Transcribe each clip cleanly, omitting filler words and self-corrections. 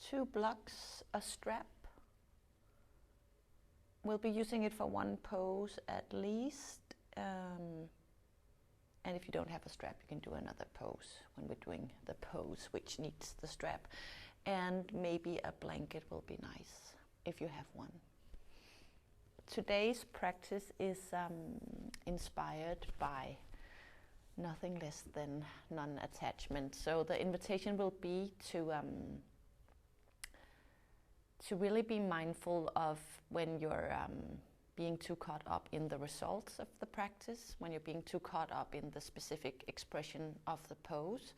2 blocks, a strap. We'll be using it for one pose at least. And if you don't have a strap, you can do another pose when we're doing the pose which needs the strap. And maybe a blanket will be nice if you have one. Today's practice is inspired by nothing less than non-attachment. So the invitation will be to really be mindful of when you're being too caught up in the results of the practice, when you're being too caught up in the specific expression of the pose,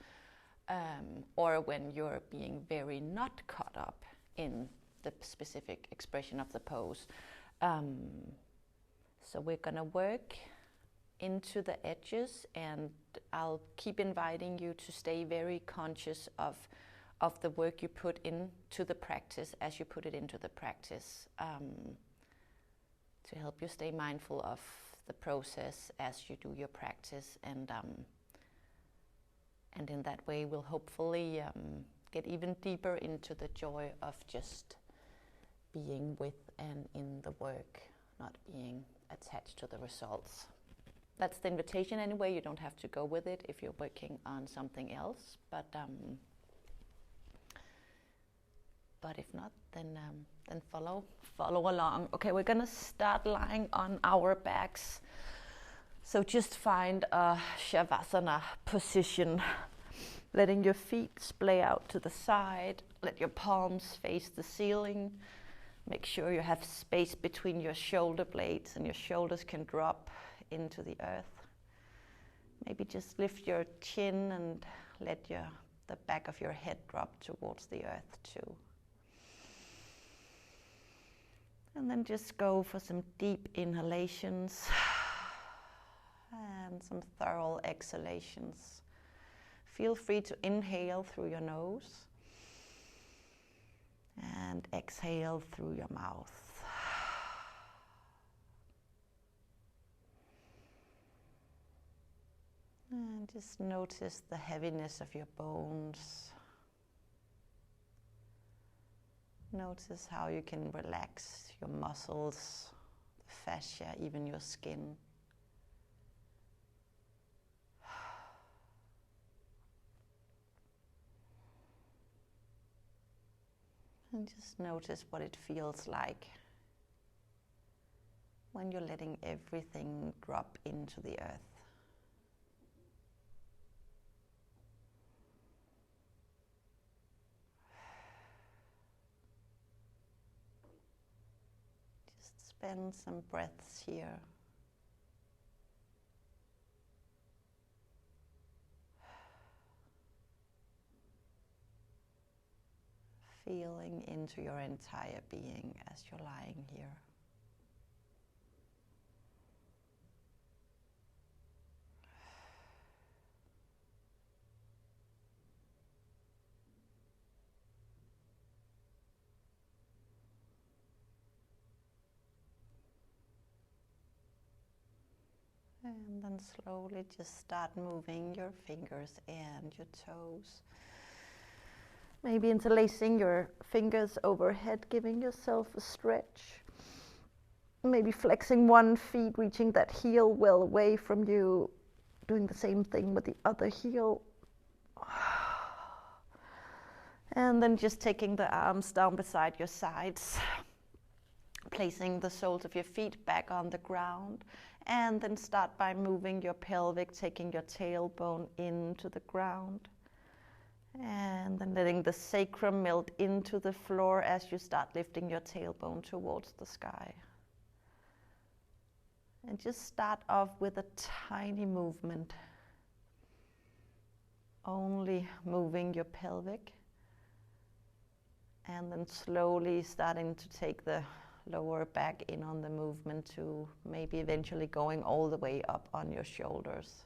or when you're being very not caught up in the specific expression of the pose. So we're going to work into the edges, and I'll keep inviting you to stay very conscious of the work you put into the practice as you put it into the practice, to help you stay mindful of the process as you do your practice, and in that way we'll hopefully get even deeper into the joy of just being with and in the work, not being attached to the results. That's the invitation anyway. You don't have to go with it if you're working on something else, but if not, then follow along. Okay, we're gonna start lying on our backs. So just find a Shavasana position, letting your feet splay out to the side. Let your palms face the ceiling. Make sure you have space between your shoulder blades and your shoulders can drop into the earth. Maybe just lift your chin and let the back of your head drop towards the earth too. And then just go for some deep inhalations and some thorough exhalations. Feel free to inhale through your nose and exhale through your mouth. And just notice the heaviness of your bones. Notice how you can relax your muscles, the fascia, even your skin. And just notice what it feels like when you're letting everything drop into the earth. Just spend some breaths here. Feeling into your entire being as you're lying here. And then slowly just start moving your fingers and your toes. Maybe interlacing your fingers overhead, giving yourself a stretch. Maybe flexing one foot, reaching that heel well away from you. Doing the same thing with the other heel. And then just taking the arms down beside your sides. Placing the soles of your feet back on the ground. And then start by moving your pelvic, taking your tailbone into the ground. And then letting the sacrum melt into the floor as you start lifting your tailbone towards the sky. And just start off with a tiny movement. Only moving your pelvic. And then slowly starting to take the lower back in on the movement to maybe eventually going all the way up on your shoulders.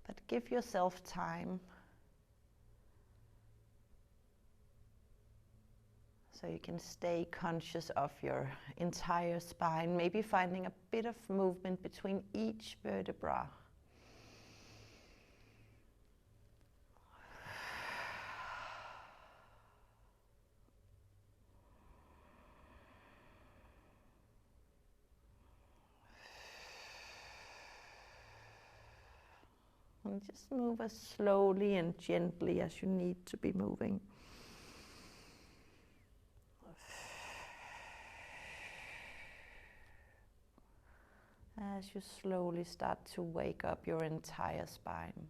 But give yourself time. So you can stay conscious of your entire spine, maybe finding a bit of movement between each vertebra. And just move as slowly and gently as you need to be moving. As you slowly start to wake up your entire spine.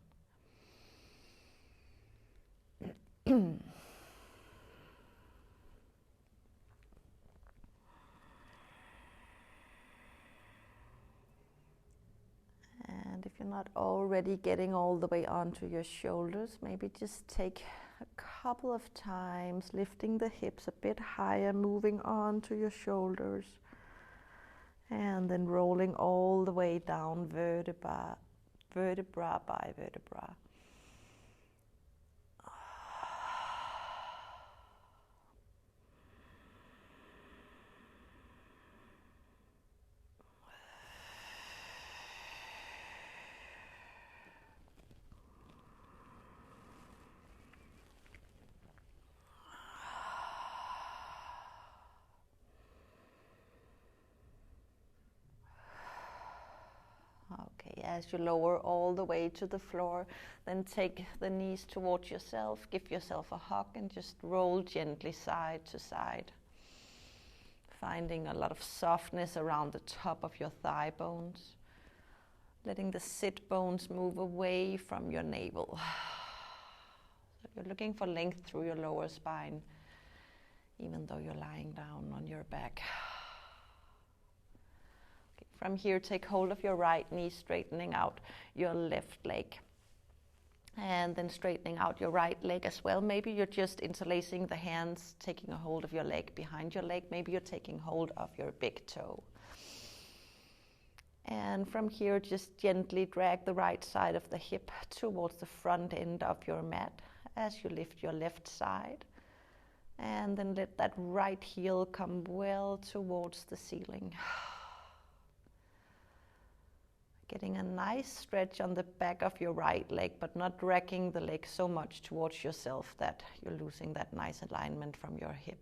And if you're not already getting all the way onto your shoulders, maybe just take a couple of times, lifting the hips a bit higher, moving on to your shoulders, and then rolling all the way down vertebra by vertebra. Okay, as you lower all the way to the floor, then take the knees towards yourself, give yourself a hug, and just roll gently side to side. Finding a lot of softness around the top of your thigh bones. Letting the sit bones move away from your navel. So you're looking for length through your lower spine, even though you're lying down on your back. From here, take hold of your right knee, straightening out your left leg. And then straightening out your right leg as well. Maybe you're just interlacing the hands, taking a hold of your leg behind your leg. Maybe you're taking hold of your big toe. And from here, just gently drag the right side of the hip towards the front end of your mat as you lift your left side. And then let that right heel come well towards the ceiling. Getting a nice stretch on the back of your right leg, but not dragging the leg so much towards yourself that you're losing that nice alignment from your hip.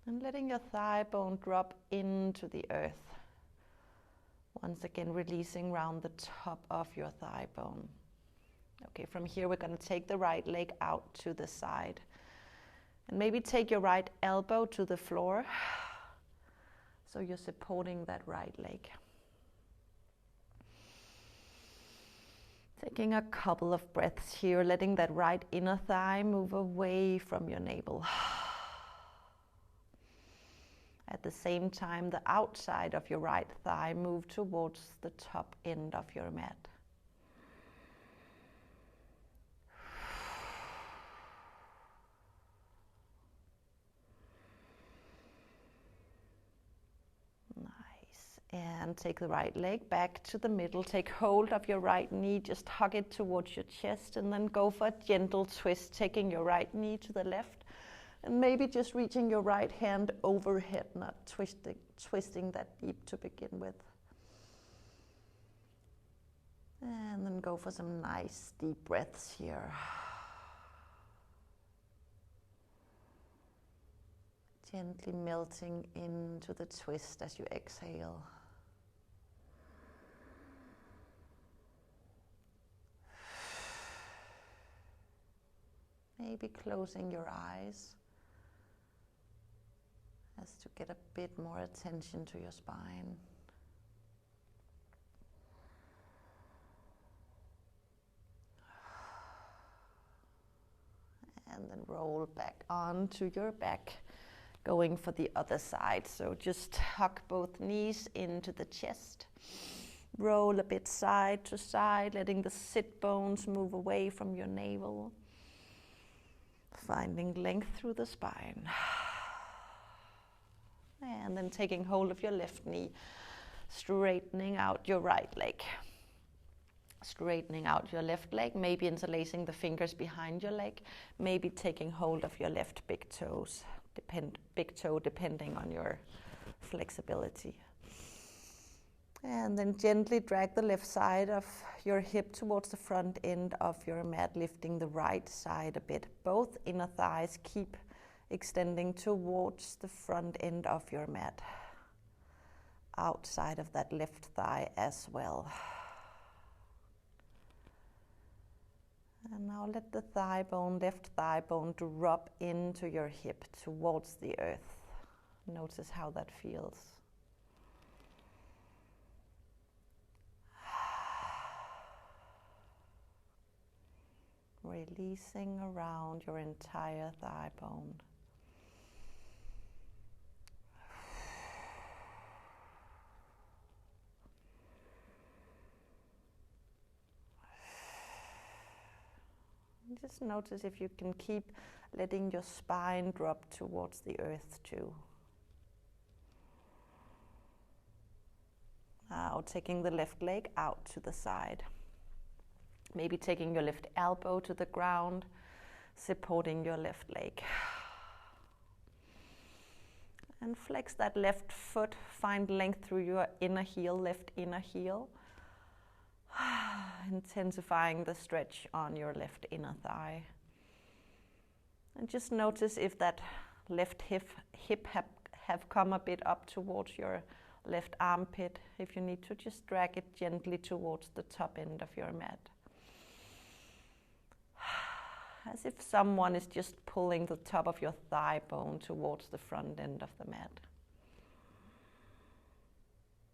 And letting your thigh bone drop into the earth. Once again, releasing round the top of your thigh bone. Okay, from here we're going to take the right leg out to the side. And maybe take your right elbow to the floor, so you're supporting that right leg. Taking a couple of breaths here, letting that right inner thigh move away from your navel. At the same time, the outside of your right thigh move towards the top end of your mat. And take the right leg back to the middle. Take hold of your right knee, just hug it towards your chest, and then go for a gentle twist, taking your right knee to the left, and maybe just reaching your right hand overhead, not twisting that deep to begin with. And then go for some nice deep breaths here. Gently melting into the twist as you exhale. Maybe closing your eyes as to get a bit more attention to your spine. And then roll back onto your back, going for the other side. So just hug both knees into the chest. Roll a bit side to side, letting the sit bones move away from your navel. Finding length through the spine. And then taking hold of your left knee, straightening out your right leg. Straightening out your left leg, maybe interlacing the fingers behind your leg, maybe taking hold of your left big toes, big toe depending on your flexibility. And then gently drag the left side of your hip towards the front end of your mat, lifting the right side a bit. Both inner thighs keep extending towards the front end of your mat. outside of that left thigh as well. And now let the left thigh bone drop into your hip towards the earth. Notice how that feels. Releasing around your entire thigh bone. Just notice if you can keep letting your spine drop towards the earth too. Now taking the left leg out to the side. Maybe taking your left elbow to the ground, supporting your left leg. And flex that left foot, find length through your inner heel, left inner heel. Intensifying the stretch on your left inner thigh. And just notice if that left hip have come a bit up towards your left armpit. If you need to, just drag it gently towards the top end of your mat. As if someone is just pulling the top of your thigh bone towards the front end of the mat.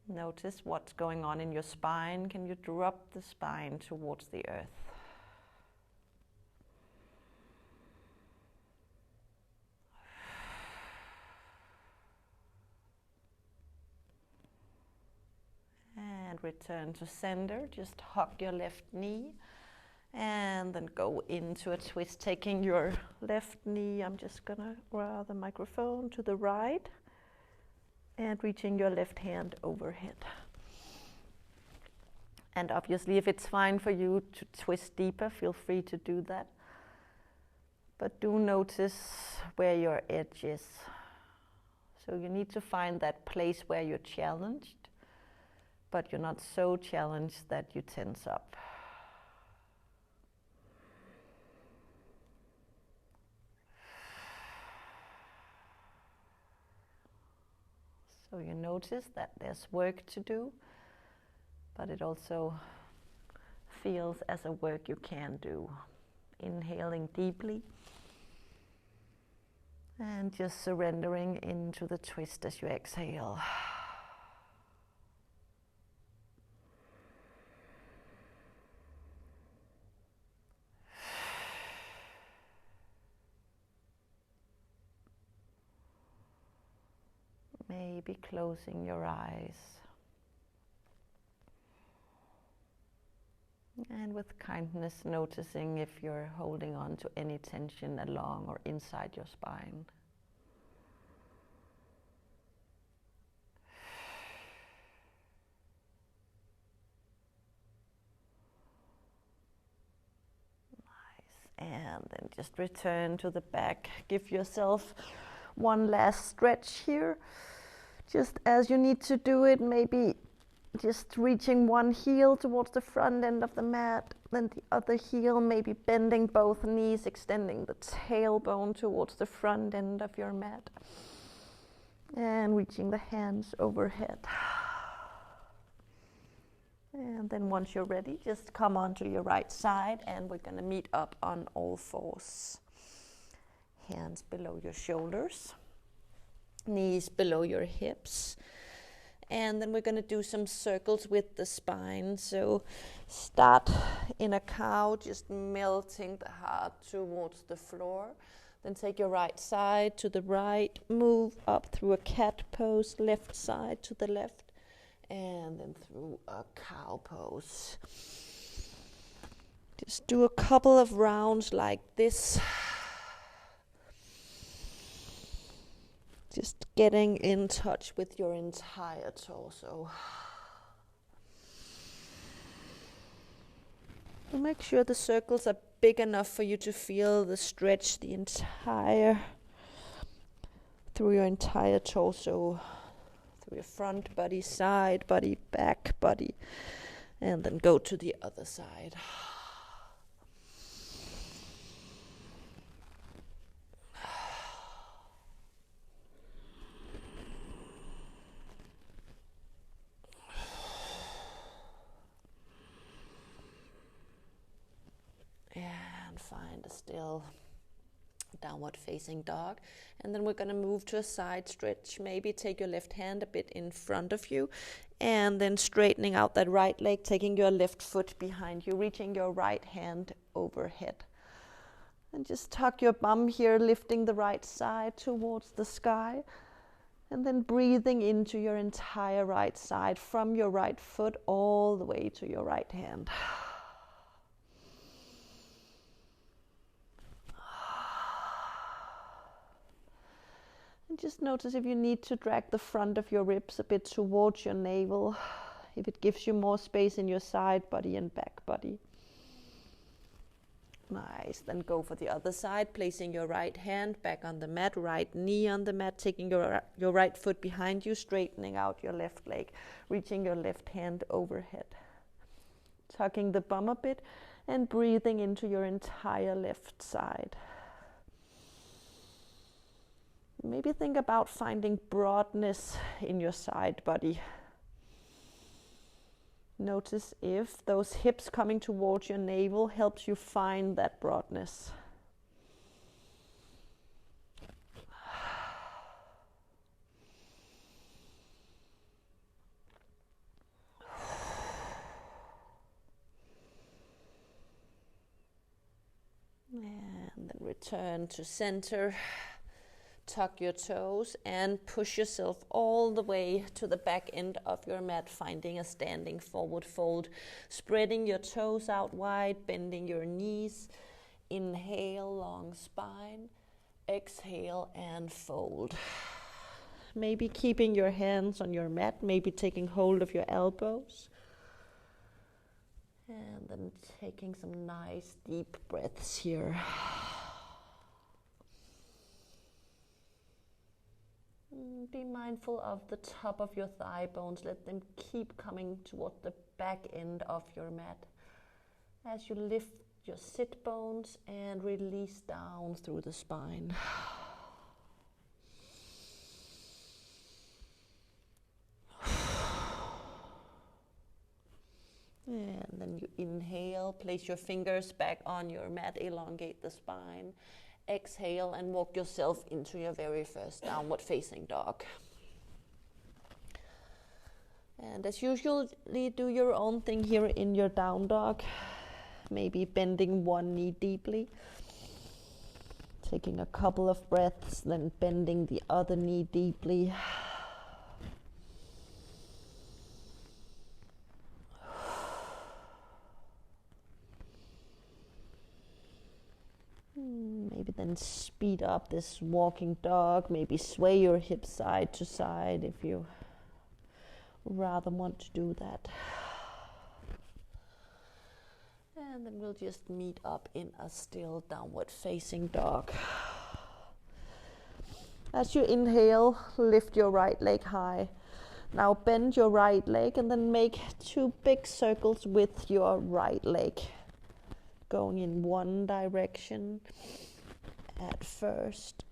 Notice what's going on in your spine. Can you drop the spine towards the earth? And return to center. Just hug your left knee. And then go into a twist, taking your left knee. I'm just gonna draw the microphone to the right. And reaching your left hand overhead. And obviously, if it's fine for you to twist deeper, feel free to do that. But do notice where your edge is. So you need to find that place where you're challenged, but you're not so challenged that you tense up. So you notice that there's work to do, but it also feels as a work you can do. Inhaling deeply and just surrendering into the twist as you exhale. Maybe closing your eyes. And with kindness, noticing if you're holding on to any tension along or inside your spine. Nice. And then just return to the back. Give yourself one last stretch here. Just as you need to do it, maybe just reaching one heel towards the front end of the mat, then the other heel, maybe bending both knees, extending the tailbone towards the front end of your mat, and reaching the hands overhead. And then once you're ready, just come onto your right side, and we're going to meet up on all fours. Hands below your shoulders. Knees below your hips. And then we're going to do some circles with the spine. So start in a cow, just melting the heart towards the floor. Then take your right side to the right, move up through a cat pose, left side to the left, and then through a cow pose. Just do a couple of rounds like this. Just getting in touch with your entire torso. And make sure the circles are big enough for you to feel the stretch through your entire torso, through your front body, side body, back body, and then go to the other side. find a still downward facing dog. And then we're going to move to a side stretch. Maybe take your left hand a bit in front of you, and then straightening out that right leg, taking your left foot behind you, reaching your right hand overhead. And just tuck your bum here, lifting the right side towards the sky. And then breathing into your entire right side, from your right foot all the way to your right hand. And just notice if you need to drag the front of your ribs a bit towards your navel, if it gives you more space in your side body and back body. Nice. Then go for the other side, placing your right hand back on the mat, right knee on the mat, taking your right foot behind you, straightening out your left leg, reaching your left hand overhead. Tucking the bum a bit and breathing into your entire left side. Maybe think about finding broadness in your side body. Notice if those hips coming towards your navel helps you find that broadness. And then return to center. Tuck your toes and push yourself all the way to the back end of your mat, finding a standing forward fold. Spreading your toes out wide, bending your knees. Inhale, long spine. Exhale and fold. Maybe keeping your hands on your mat, maybe taking hold of your elbows. And then taking some nice deep breaths here. Be mindful of the top of your thigh bones. Let them keep coming toward the back end of your mat as you lift your sit bones and release down through the spine. And then you inhale, place your fingers back on your mat, elongate the spine. Exhale and walk yourself into your very first downward facing dog. And as usual, do your own thing here in your down dog. Maybe bending one knee deeply. Taking a couple of breaths, then bending the other knee deeply. Maybe then speed up this walking dog. Maybe sway your hips side to side if you rather want to do that. And then we'll just meet up in a still downward facing dog. As you inhale, lift your right leg high. Now bend your right leg and then make 2 big circles with your right leg. Going in one direction at first,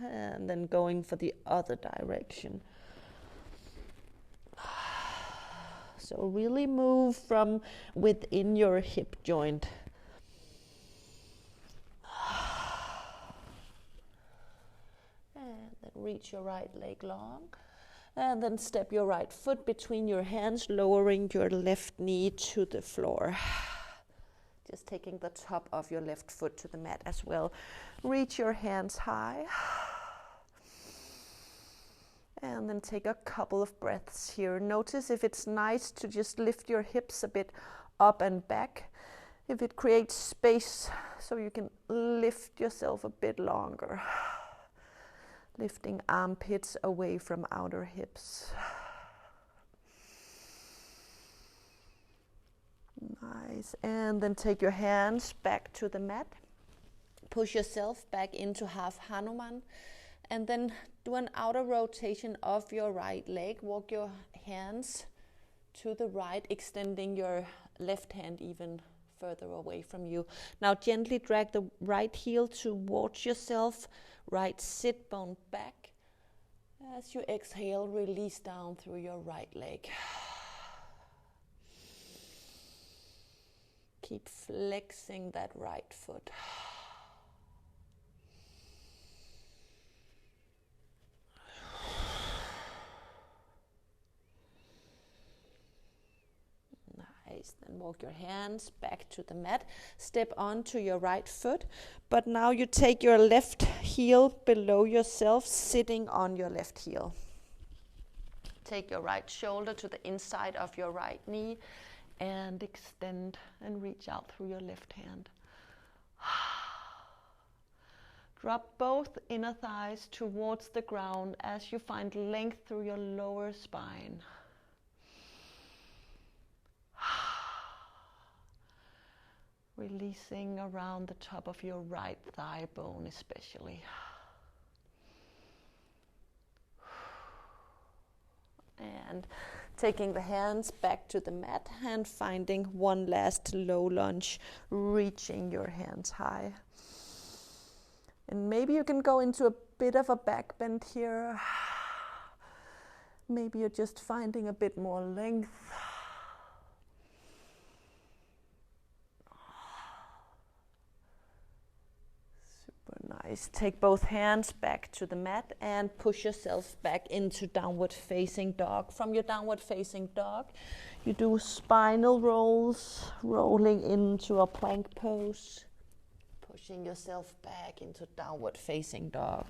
and then going for the other direction. So really move from within your hip joint. And then reach your right leg long. And then step your right foot between your hands, lowering your left knee to the floor. Just taking the top of your left foot to the mat as well. Reach your hands high. And then take a couple of breaths here. Notice if it's nice to just lift your hips a bit up and back. If it creates space so you can lift yourself a bit longer. Lifting armpits away from outer hips. Nice. And then take your hands back to the mat. Push yourself back into half Hanuman. And then do an outer rotation of your right leg. Walk your hands to the right, extending your left hand even further away from you. Now gently drag the right heel towards yourself. Right sit bone back. As you exhale, release down through your right leg. Keep flexing that right foot. Nice. Then walk your hands back to the mat. Step onto your right foot. But now you take your left heel below yourself, sitting on your left heel. Take your right shoulder to the inside of your right knee and extend and reach out through your left hand. Drop both inner thighs towards the ground as you find length through your lower spine. Releasing around the top of your right thigh bone especially. And taking the hands back to the mat and finding one last low lunge, reaching your hands high. And maybe you can go into a bit of a back bend here. Maybe you're just finding a bit more length. Nice. Take both hands back to the mat and push yourself back into downward facing dog. From your downward facing dog, you do spinal rolls, rolling into a plank pose, pushing yourself back into downward facing dog.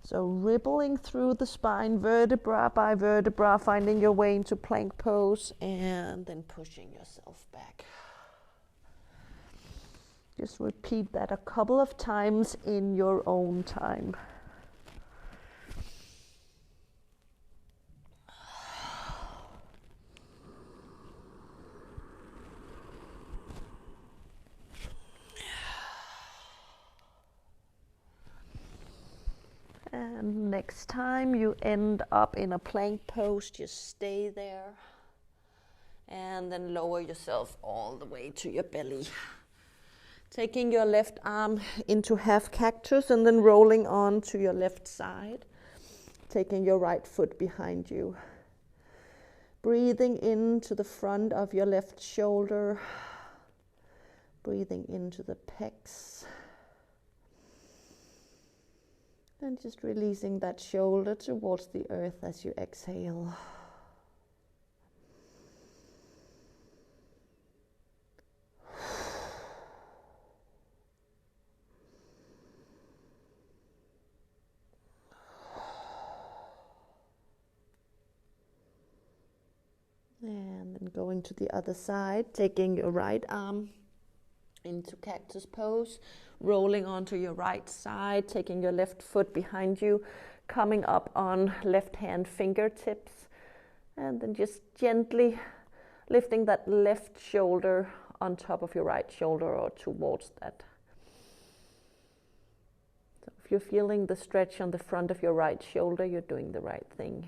So rippling through the spine, vertebra by vertebra, finding your way into plank pose and then pushing yourself back. Just repeat that a couple of times in your own time. And next time you end up in a plank pose, just stay there. And then lower yourself all the way to your belly. Taking your left arm into half cactus and then rolling on to your left side. Taking your right foot behind you. Breathing into the front of your left shoulder. Breathing into the pecs. And just releasing that shoulder towards the earth as you exhale. And then going to the other side, taking your right arm into cactus pose, rolling onto your right side, taking your left foot behind you, coming up on left hand fingertips, and then just gently lifting that left shoulder on top of your right shoulder or towards that. So if you're feeling the stretch on the front of your right shoulder, you're doing the right thing.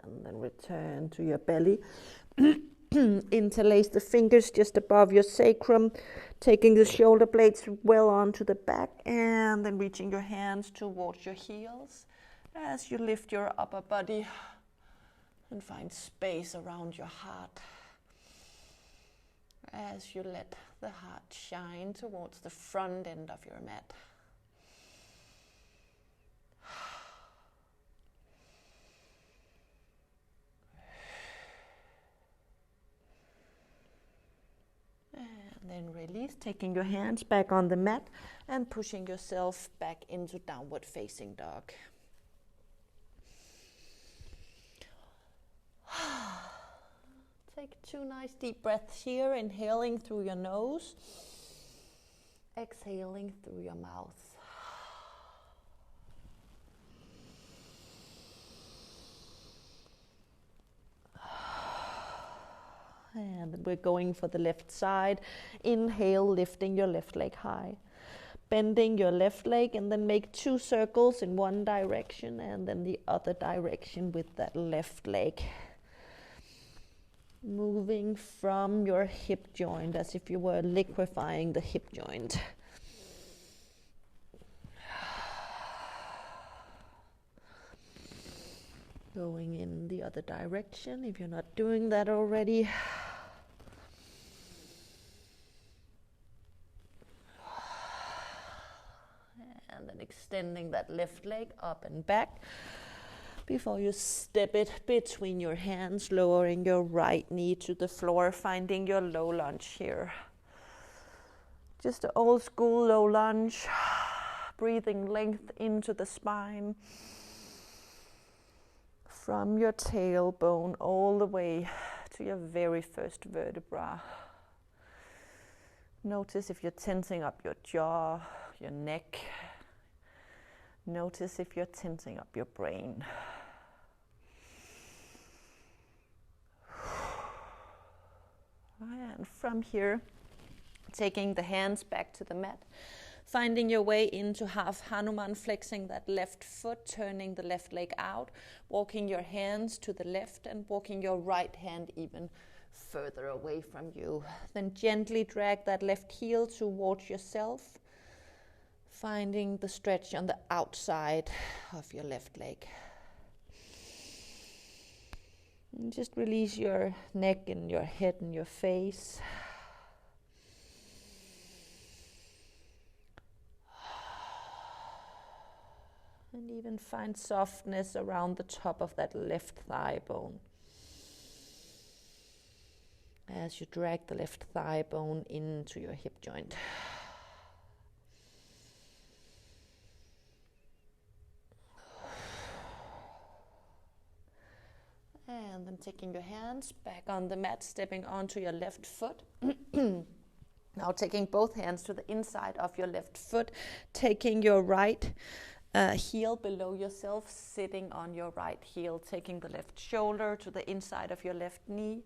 And then return to your belly. Interlace the fingers just above your sacrum, taking the shoulder blades well onto the back, and then reaching your hands towards your heels as you lift your upper body and find space around your heart. As you let the heart shine towards the front end of your mat. And then release, taking your hands back on the mat and pushing yourself back into downward facing dog. Take 2 nice deep breaths here, inhaling through your nose, exhaling through your mouth. And we're going for the left side. Inhale, lifting your left leg high. Bending your left leg and then make 2 circles in one direction and then the other direction with that left leg. moving from your hip joint as if you were liquefying the hip joint. Going in the other direction if you're not doing that already. And then extending that left leg up and back before you step it between your hands, lowering your right knee to the floor, finding your low lunge here. Just an old school low lunge, breathing length into the spine, from your tailbone all the way to your very first vertebra. Notice if you're tensing up your jaw, your neck. Notice if you're tensing up your brain. And from here, taking the hands back to the mat, finding your way into half Hanuman, flexing that left foot, turning the left leg out, walking your hands to the left and walking your right hand even further away from you. Then gently drag that left heel towards yourself, finding the stretch on the outside of your left leg. And just release your neck and your head and your face. And even find softness around the top of that left thigh bone as you drag the left thigh bone into your hip joint. And then taking your hands back on the mat, stepping onto your left foot. Now taking both hands to the inside of your left foot, taking your right heel below yourself, sitting on your right heel, taking the left shoulder to the inside of your left knee,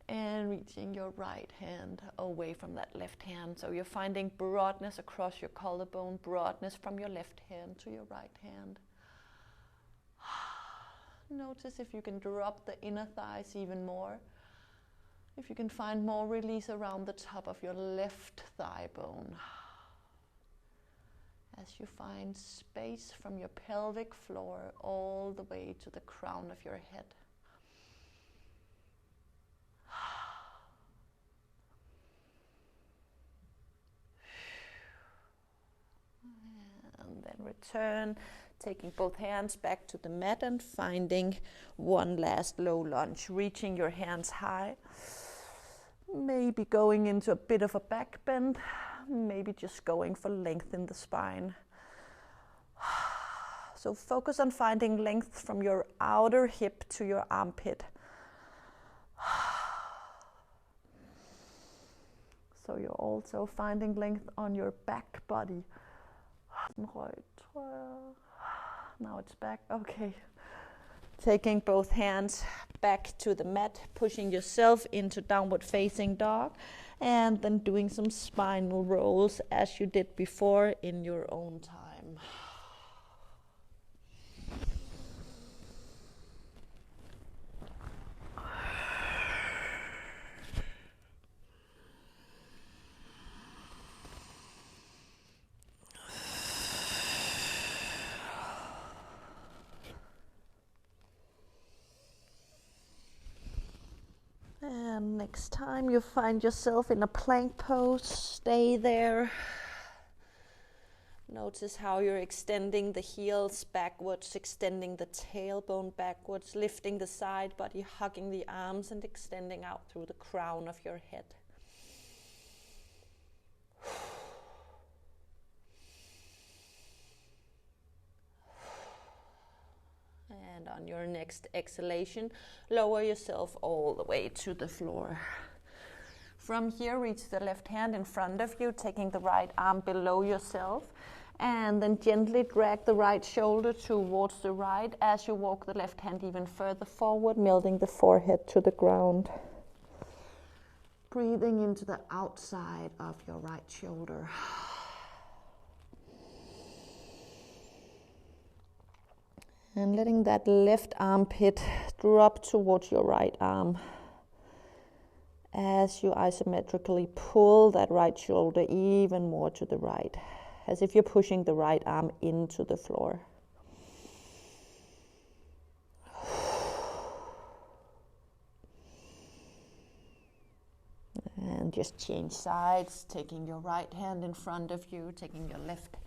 and reaching your right hand away from that left hand. So you're finding broadness across your collarbone, broadness from your left hand to your right hand. Notice if you can drop the inner thighs even more. If you can find more release around the top of your left thigh bone. As you find space from your pelvic floor all the way to the crown of your head. And then return, taking both hands back to the mat and finding one last low lunge, reaching your hands high, maybe going into a bit of a back bend, maybe just going for length in the spine. So focus on finding length from your outer hip to your armpit. So you're also finding length on your back body. Now it's back. Okay. Taking both hands back to the mat, pushing yourself into downward facing dog, and then doing some spinal rolls as you did before in your own time. And next time you find yourself in a plank pose, stay there. Notice how you're extending the heels backwards, extending the tailbone backwards, lifting the side body, hugging the arms and extending out through the crown of your head. And on your next exhalation, lower yourself all the way to the floor. From here, reach the left hand in front of you, taking the right arm below yourself, and then gently drag the right shoulder towards the right as you walk the left hand even further forward, melting the forehead to the ground. Breathing into the outside of your right shoulder. And letting that left armpit drop towards your right arm. as you isometrically pull that right shoulder even more to the right, as if you're pushing the right arm into the floor. And just change sides, taking your right hand in front of you, taking your left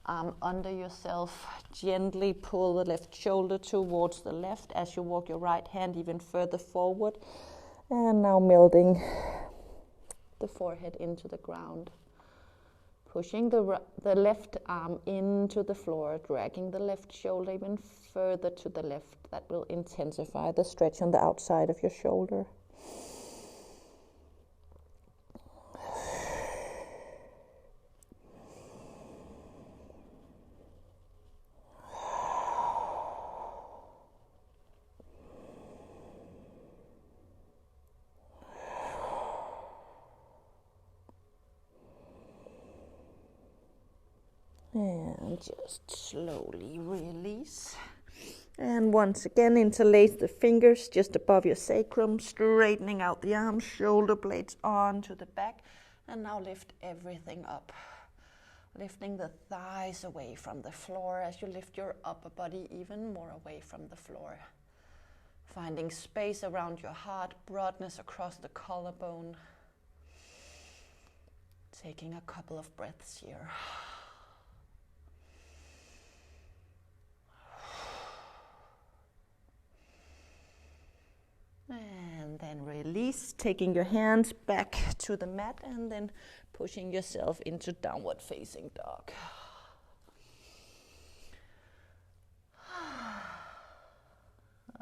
arm under yourself. Gently pull the left shoulder towards the left as you walk your right hand even further forward. And now melting the forehead into the ground. Pushing the left arm into the floor, dragging the left shoulder even further to the left. That will intensify the stretch on the outside of your shoulder. And just slowly release. And once again, interlace the fingers just above your sacrum, straightening out the arms, shoulder blades onto the back. And now lift everything up. Lifting the thighs away from the floor as you lift your upper body even more away from the floor. Finding space around your heart, broadness across the collarbone. Taking a couple of breaths here. And then release, taking your hands back to the mat and then pushing yourself into downward facing dog.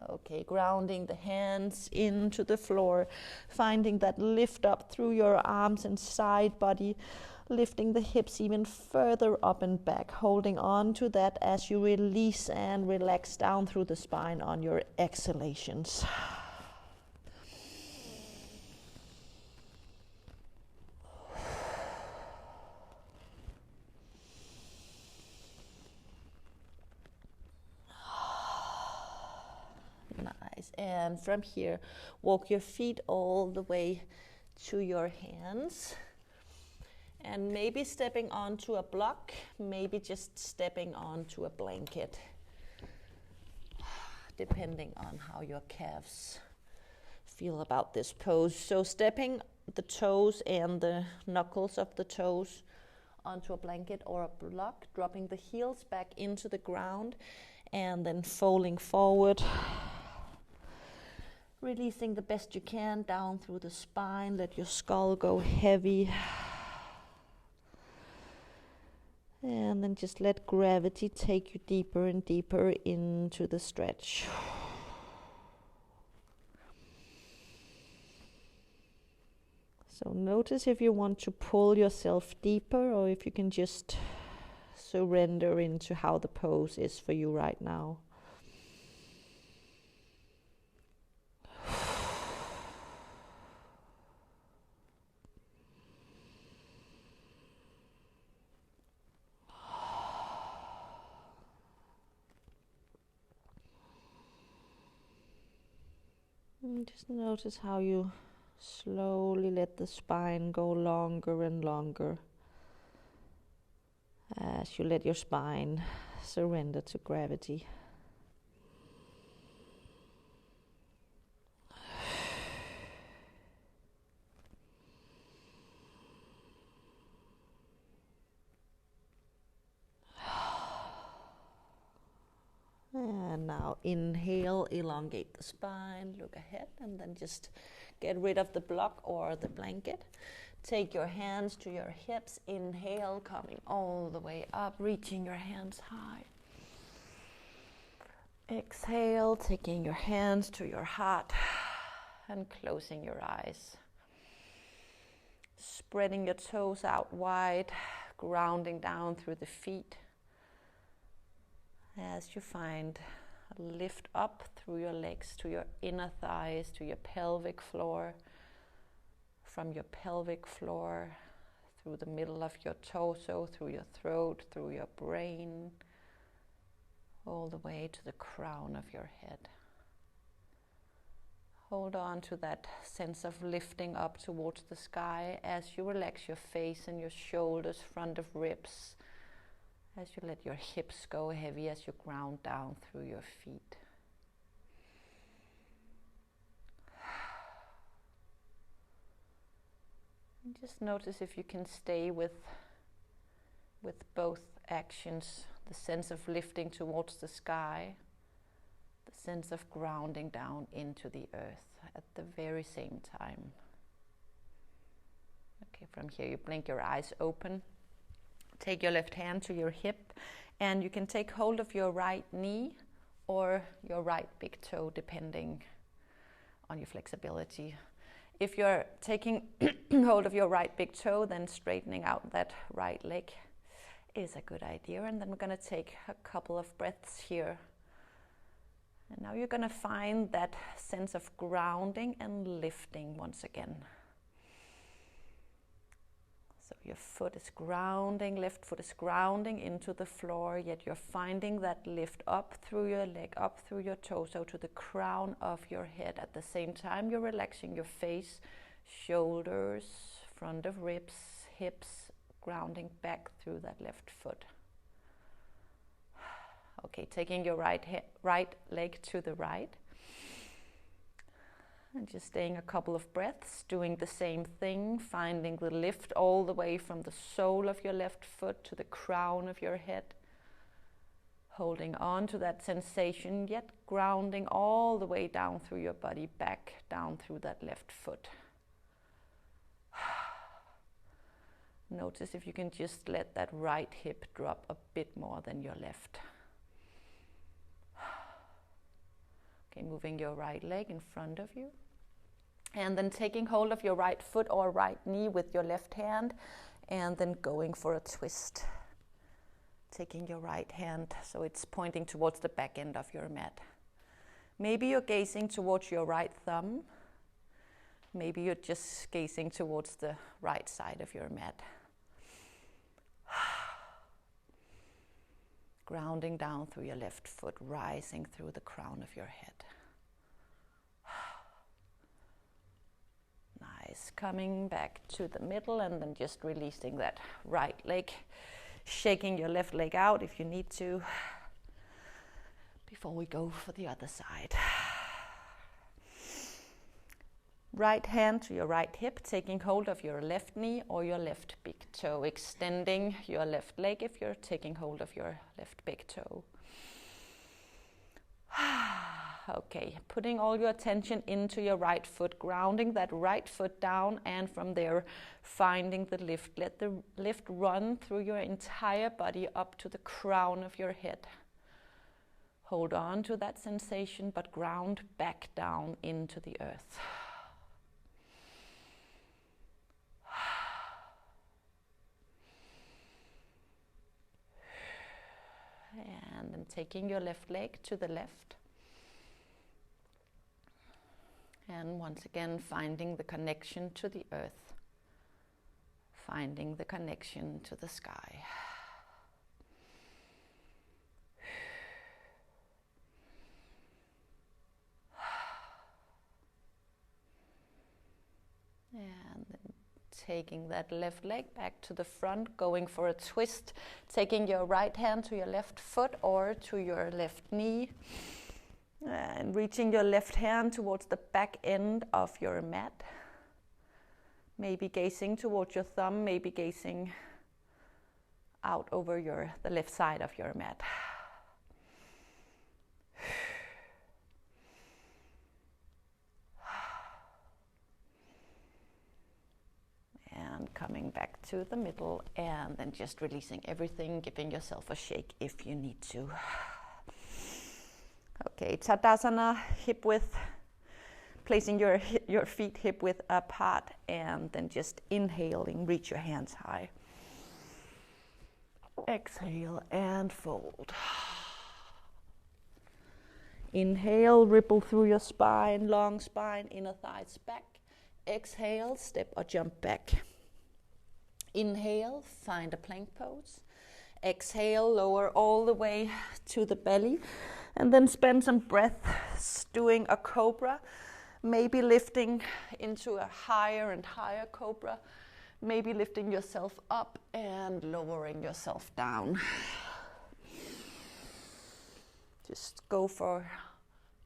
Okay, grounding the hands into the floor, finding that lift up through your arms and side body, lifting the hips even further up and back, holding on to that as you release and relax down through the spine on your exhalations. Nice. And from here, walk your feet all the way to your hands. And maybe stepping onto a block, maybe just stepping onto a blanket, depending on how your calves feel about this pose. So stepping the toes and the knuckles of the toes onto a blanket or a block, dropping the heels back into the ground, and then folding forward. Releasing the best you can down through the spine. Let your skull go heavy. And then just let gravity take you deeper and deeper into the stretch. So notice if you want to pull yourself deeper or if you can just surrender into how the pose is for you right now. And just notice how you slowly let the spine go longer and longer as you let your spine surrender to gravity. And now inhale, elongate the spine, look ahead, and then just get rid of the block or the blanket. Take your hands to your hips, inhale, coming all the way up, reaching your hands high. Exhale, taking your hands to your heart and closing your eyes. Spreading your toes out wide, grounding down through the feet. As you find a lift up through your legs to your inner thighs, to your pelvic floor, from your pelvic floor, through the middle of your torso, through your throat, through your brain, all the way to the crown of your head. Hold on to that sense of lifting up towards the sky as you relax your face and your shoulders, front of ribs, as you let your hips go heavy as you ground down through your feet. And just notice if you can stay with both actions, the sense of lifting towards the sky, the sense of grounding down into the earth at the very same time. Okay, from here you blink your eyes open. Take your left hand to your hip, and you can take hold of your right knee or your right big toe, depending on your flexibility. If you're taking hold of your right big toe, then straightening out that right leg is a good idea. And then we're going to take a couple of breaths here. And now you're going to find that sense of grounding and lifting once again. So your foot is grounding, left foot is grounding into the floor, yet you're finding that lift up through your leg, up through your torso to the crown of your head. At the same time, you're relaxing your face, shoulders, front of ribs, hips, grounding back through that left foot. Okay, taking your right leg to the right. And just staying a couple of breaths, doing the same thing, finding the lift all the way from the sole of your left foot to the crown of your head. Holding on to that sensation, yet grounding all the way down through your body, back down through that left foot. Notice if you can just let that right hip drop a bit more than your left. Okay, moving your right leg in front of you. And then taking hold of your right foot or right knee with your left hand, and then going for a twist. Taking your right hand so it's pointing towards the back end of your mat. Maybe you're gazing towards your right thumb. Maybe you're just gazing towards the right side of your mat. Grounding down through your left foot, rising through the crown of your head. Nice. Coming back to the middle and then just releasing that right leg. Shaking your left leg out if you need to before we go for the other side. Right hand to your right hip, taking hold of your left knee or your left big toe, extending your left leg if you're taking hold of your left big toe. Okay, putting all your attention into your right foot, grounding that right foot down, and from there finding the lift. Let the lift run through your entire body up to the crown of your head. Hold on to that sensation, but ground back down into the earth. And then taking your left leg to the left. And once again, finding the connection to the earth. Finding the connection to the sky. And then taking that left leg back to the front, going for a twist, taking your right hand to your left foot or to your left knee, and reaching your left hand towards the back end of your mat. Maybe gazing towards your thumb, maybe gazing out over the left side of your mat. And coming back to the middle, and then just releasing everything, giving yourself a shake if you need to. Okay, chandrasana, hip width, placing your feet hip width apart, and then just inhaling, reach your hands high. Exhale and fold. Inhale, ripple through your spine, long spine, inner thighs back. Exhale, step or jump back. Inhale, find a plank pose. Exhale, lower all the way to the belly. And then spend some breaths doing a cobra. Maybe lifting into a higher and higher cobra. Maybe lifting yourself up and lowering yourself down. Just go for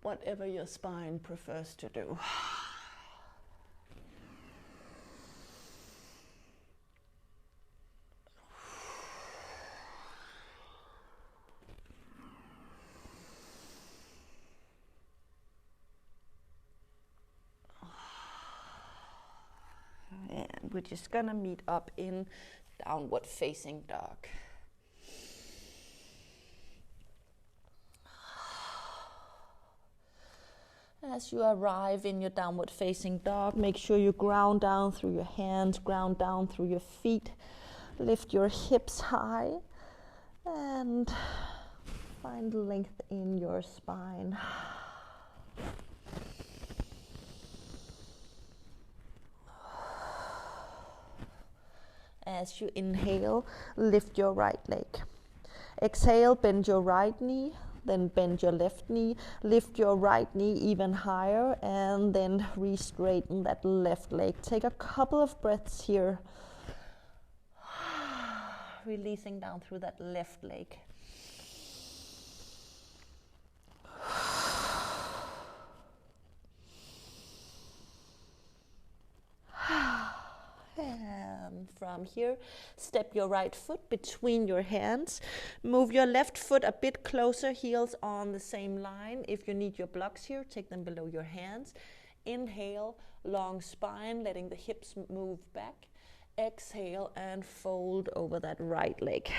whatever your spine prefers to do. And we're just gonna meet up in downward facing dog. As you arrive in your downward facing dog, make sure you ground down through your hands, ground down through your feet. Lift your hips high and find length in your spine. As you inhale, lift your right leg. Exhale, bend your right knee, then bend your left knee. Lift your right knee even higher and then re-straighten that left leg. Take a couple of breaths here. Releasing down through that left leg. And from here, step your right foot between your hands. Move your left foot a bit closer, heels on the same line. If you need your blocks here, take them below your hands. Inhale, long spine, letting the hips move back. Exhale and fold over that right leg.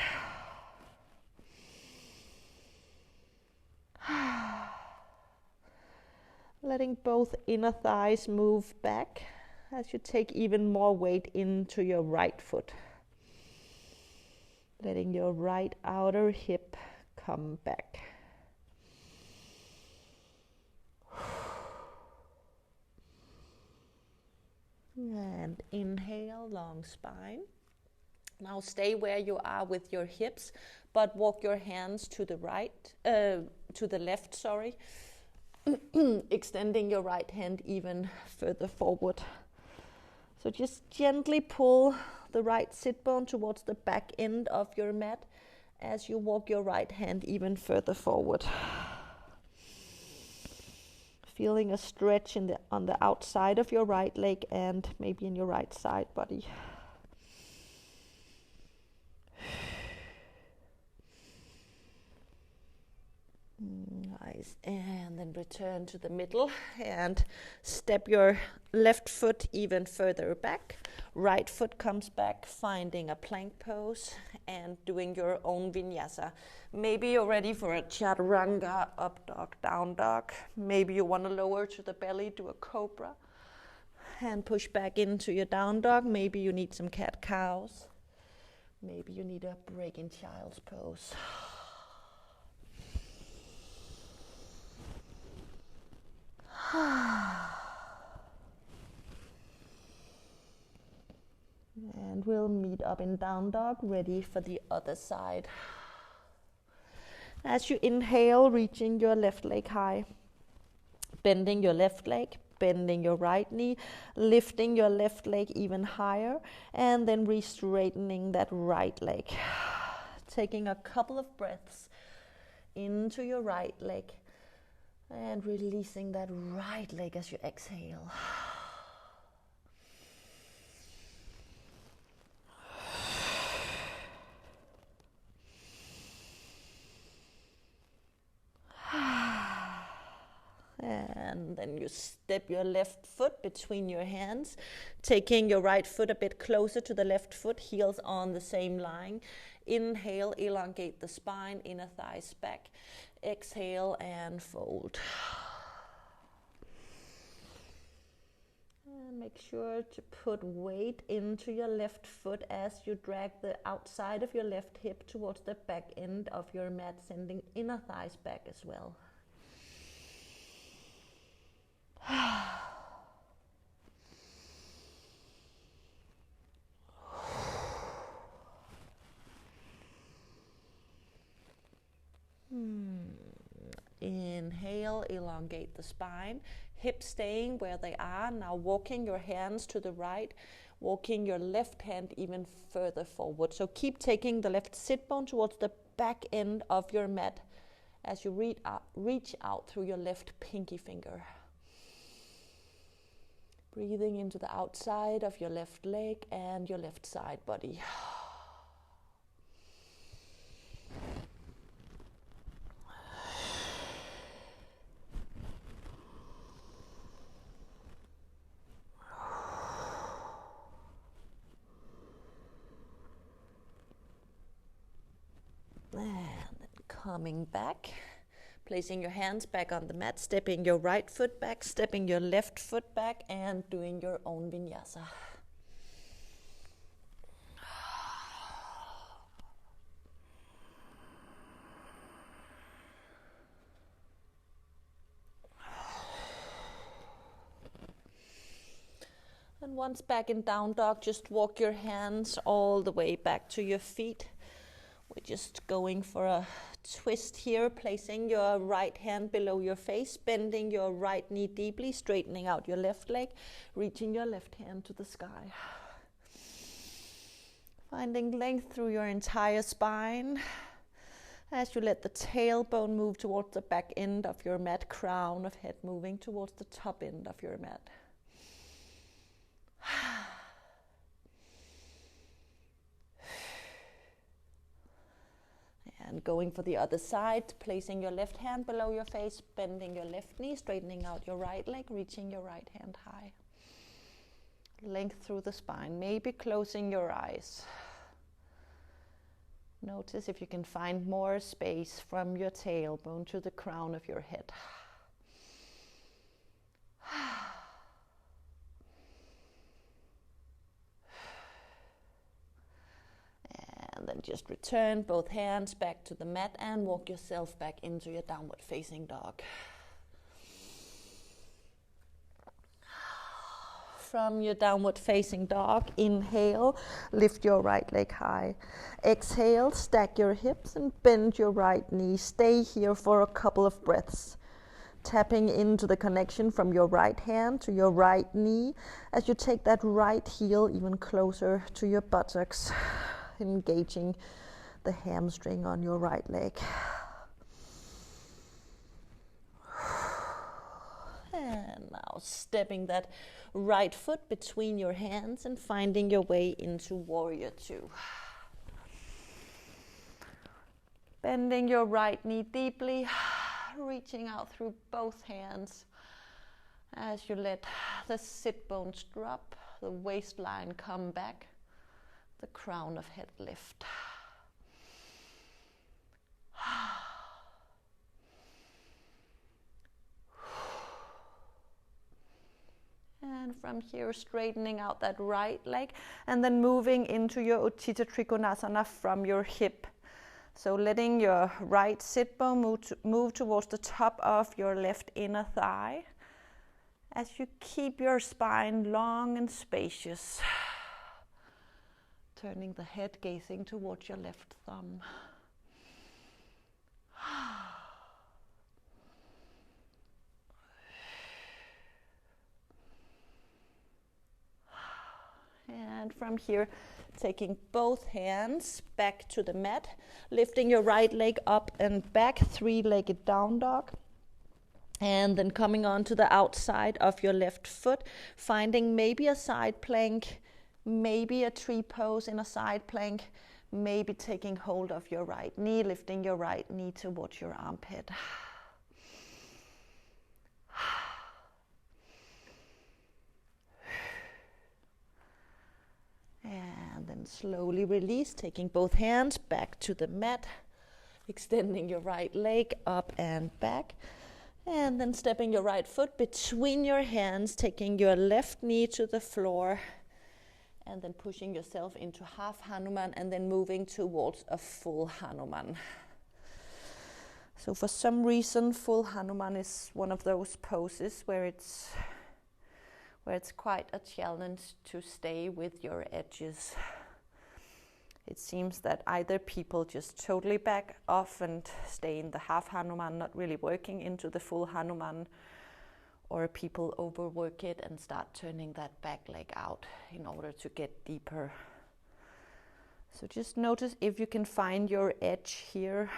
Letting both inner thighs move back as you take even more weight into your right foot. Letting your right outer hip come back. And inhale, long spine. Now stay where you are with your hips, but walk your hands to the left, sorry. Extending your right hand even further forward. So just gently pull the right sit bone towards the back end of your mat as you walk your right hand even further forward. Feeling a stretch on the outside of your right leg and maybe in your right side body. Nice. And then return to the middle and step your left foot even further back. Right foot comes back, finding a plank pose and doing your own vinyasa. Maybe you're ready for a chaturanga, up dog, down dog. Maybe you want to lower to the belly, do a cobra. And push back into your down dog. Maybe you need some cat cows. Maybe you need a break in child's pose. And we'll meet up in down dog, ready for the other side. As you inhale, reaching your left leg high, bending your left leg, bending your right knee, lifting your left leg even higher, and then re-straightening that right leg. Taking a couple of breaths into your right leg and releasing that right leg as you exhale. And then you step your left foot between your hands, taking your right foot a bit closer to the left foot, heels on the same line. Inhale, elongate the spine, inner thighs back. Exhale and fold. And make sure to put weight into your left foot as you drag the outside of your left hip towards the back end of your mat, sending inner thighs back as well. Inhale, elongate the spine. Hips staying where they are. Now walking your hands to the right, walking your left hand even further forward. So keep taking the left sit bone towards the back end of your mat as you reach out through your left pinky finger. Breathing into the outside of your left leg and your left side body. And then coming back, placing your hands back on the mat, stepping your right foot back, stepping your left foot back, and doing your own vinyasa. And once back in down dog, just walk your hands all the way back to your feet. We're just going for a twist here, placing your right hand below your face, bending your right knee deeply, straightening out your left leg, reaching your left hand to the sky. Finding length through your entire spine as you let the tailbone move towards the back end of your mat, crown of head moving towards the top end of your mat. And going for the other side, placing your left hand below your face, bending your left knee, straightening out your right leg, reaching your right hand high. Length through the spine, maybe closing your eyes. Notice if you can find more space from your tailbone to the crown of your head. And then just return both hands back to the mat and walk yourself back into your downward facing dog. From your downward facing dog, inhale, lift your right leg high. Exhale, stack your hips and bend your right knee. Stay here for a couple of breaths. Tapping into the connection from your right hand to your right knee as you take that right heel even closer to your buttocks, engaging the hamstring on your right leg. And now stepping that right foot between your hands and finding your way into Warrior Two. Bending your right knee deeply, reaching out through both hands as you let the sit bones drop, the waistline come back, the crown of head lift. And from here, straightening out that right leg and then moving into your Utthita Trikonasana from your hip. So letting your right sit bone move towards the top of your left inner thigh as you keep your spine long and spacious. Turning the head, gazing towards your left thumb. And from here, taking both hands back to the mat, lifting your right leg up and back, three-legged down dog. And then coming on to the outside of your left foot, finding maybe a side plank, maybe a tree pose in a side plank, maybe taking hold of your right knee, lifting your right knee towards your armpit. And then slowly release, taking both hands back to the mat, extending your right leg up and back. And then stepping your right foot between your hands, taking your left knee to the floor, and then pushing yourself into half Hanuman and then moving towards a full Hanuman. So for some reason, full Hanuman is one of those poses where it's quite a challenge to stay with your edges. It seems that either people just totally back off and stay in the half Hanuman, not really working into the full Hanuman, or people overwork it and start turning that back leg out in order to get deeper. So just notice if you can find your edge here.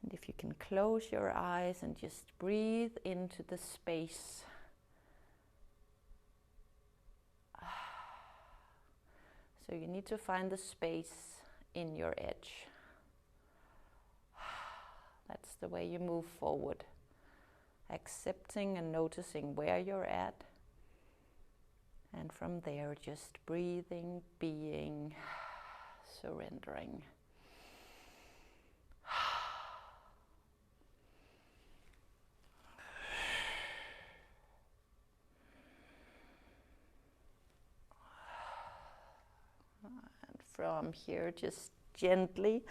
And if you can close your eyes and just breathe into the space. So you need to find the space in your edge. That's the way you move forward. Accepting and noticing where you're at. And from there, just breathing, being, surrendering. And from here, just gently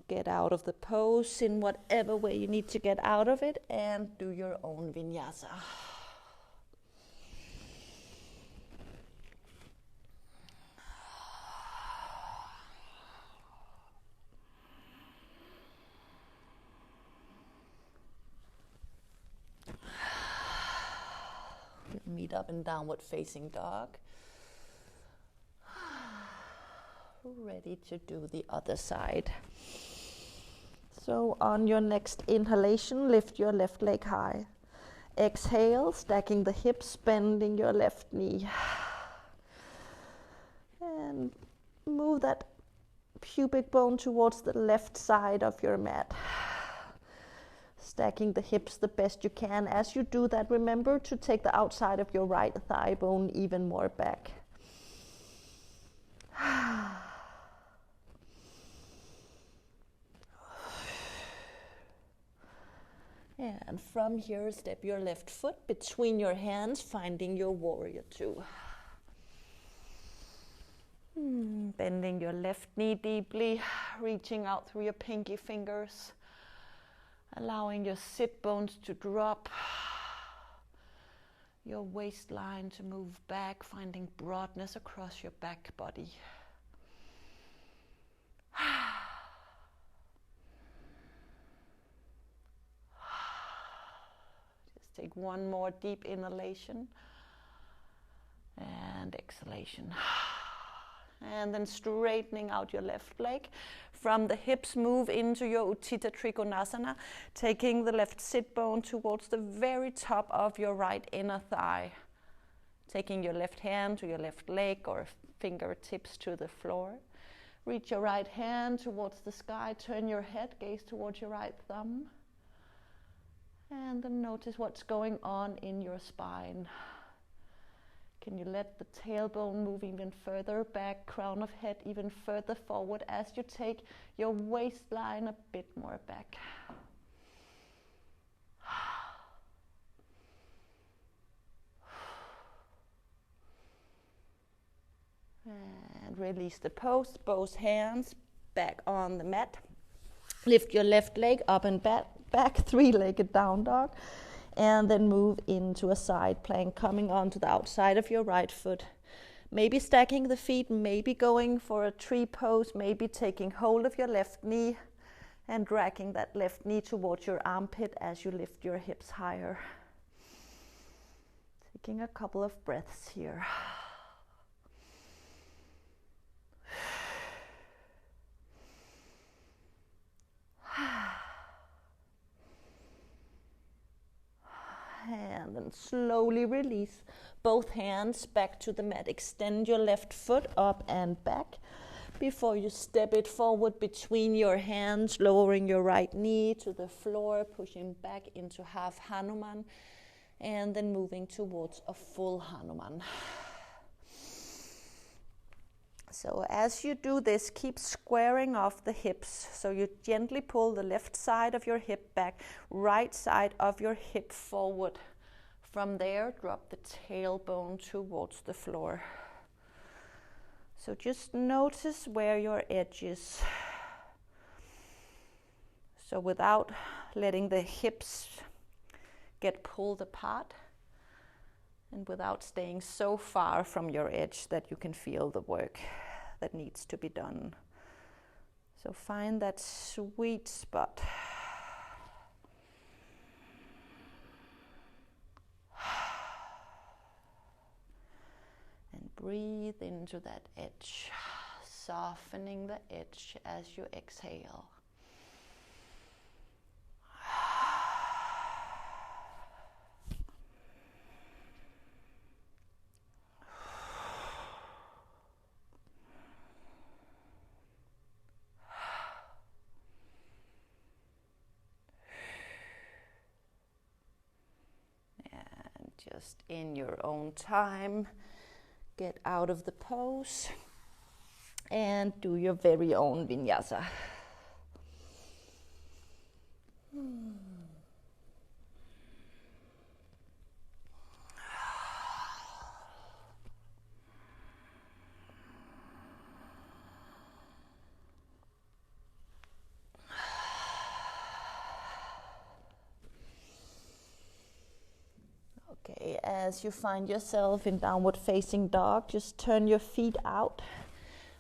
get out of the pose in whatever way you need to get out of it and do your own vinyasa. We'll meet up in downward facing dog. Ready to do the other side. So on your next inhalation, lift your left leg high. Exhale, stacking the hips, bending your left knee. And move that pubic bone towards the left side of your mat. Stacking the hips the best you can. As you do that, remember to take the outside of your right thigh bone even more back. And from here, step your left foot between your hands, finding your warrior two. Bending your left knee deeply, reaching out through your pinky fingers, allowing your sit bones to drop, your waistline to move back, finding broadness across your back body. Take one more deep inhalation and exhalation. And then straightening out your left leg. From the hips, move into your Utthita Trikonasana, taking the left sit bone towards the very top of your right inner thigh. Taking your left hand to your left leg or fingertips to the floor. Reach your right hand towards the sky, turn your head, gaze towards your right thumb. And then notice what's going on in your spine. Can you let the tailbone move even further back, crown of head even further forward as you take your waistline a bit more back. And release the pose, both hands back on the mat. Lift your left leg up and back, three-legged down dog, and then move into a side plank, coming onto the outside of your right foot. Maybe stacking the feet, maybe going for a tree pose, maybe taking hold of your left knee and dragging that left knee towards your armpit as you lift your hips higher. Taking a couple of breaths here. And then slowly release both hands back to the mat. Extend your left foot up and back before you step it forward between your hands, lowering your right knee to the floor, pushing back into half Hanuman, and then moving towards a full Hanuman. So as you do this, keep squaring off the hips. So you gently pull the left side of your hip back, right side of your hip forward. From there, drop the tailbone towards the floor. So just notice where your edge is. So without letting the hips get pulled apart, and without staying so far from your edge that you can feel the work that needs to be done. So find that sweet spot. And breathe into that edge, softening the edge as you exhale. Just in your own time, get out of the pose and do your very own vinyasa. Okay, as you find yourself in downward facing dog, just turn your feet out.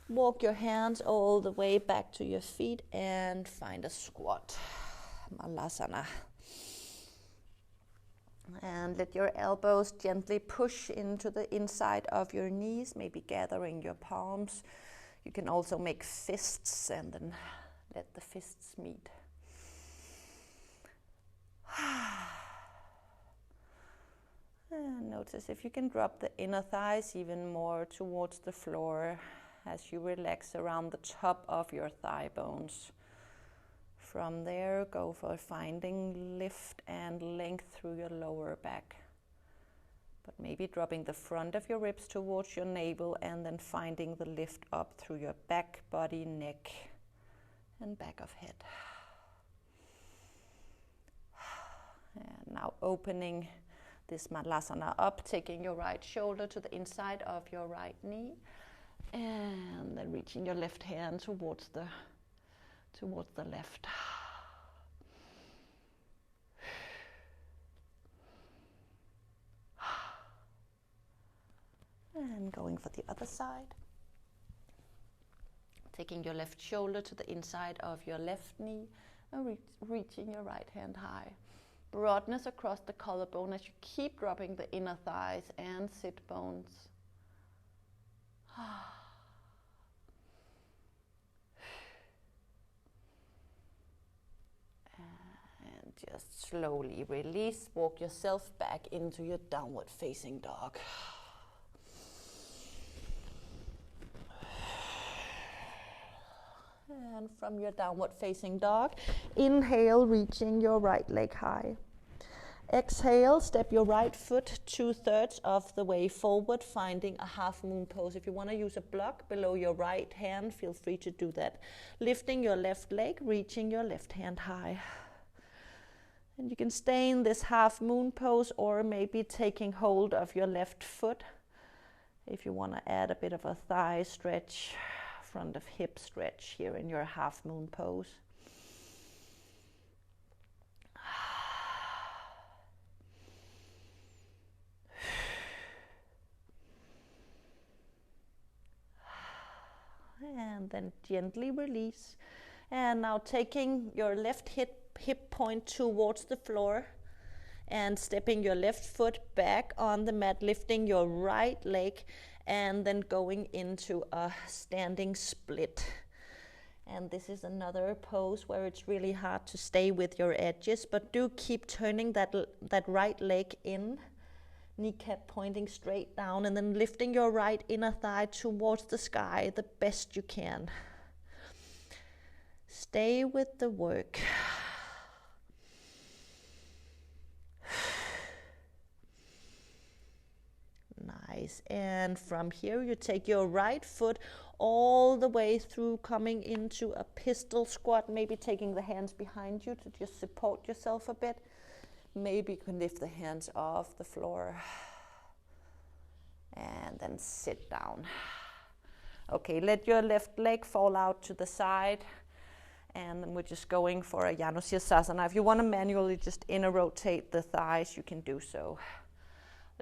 Walk your hands all the way back to your feet and find a squat, malasana. And let your elbows gently push into the inside of your knees, maybe gathering your palms. You can also make fists and then let the fists meet. And notice if you can drop the inner thighs even more towards the floor as you relax around the top of your thigh bones. From there, go for finding lift and length through your lower back. But maybe dropping the front of your ribs towards your navel and then finding the lift up through your back, body, neck, and back of head. And now opening this malasana up, taking your right shoulder to the inside of your right knee, and then reaching your left hand towards the left. And going for the other side. Taking your left shoulder to the inside of your left knee and reaching your right hand high. Broadness across the collarbone as you keep dropping the inner thighs and sit bones. And just slowly release. Walk yourself back into your downward facing dog. And from your downward facing dog, inhale, reaching your right leg high. Exhale, step your right foot 2/3 of the way forward, finding a half moon pose. If you want to use a block below your right hand, feel free to do that. Lifting your left leg, reaching your left hand high. And you can stay in this half moon pose or maybe taking hold of your left foot if you want to add a bit of a thigh stretch, front of hip stretch here in your half moon pose. And then gently release. And now taking your left hip point towards the floor and stepping your left foot back on the mat, lifting your right leg and then going into a standing split. And this is another pose where it's really hard to stay with your edges, but do keep turning that right leg in, kneecap pointing straight down, and then lifting your right inner thigh towards the sky the best you can. Stay with the work. Nice. And from here you take your right foot all the way through, coming into a pistol squat, maybe taking the hands behind you to just support yourself a bit. Maybe you can lift the hands off the floor and then sit down. Okay, let your left leg fall out to the side, and then we're just going for a Janusirsasana. If you want to manually just inner rotate the thighs, you can do so.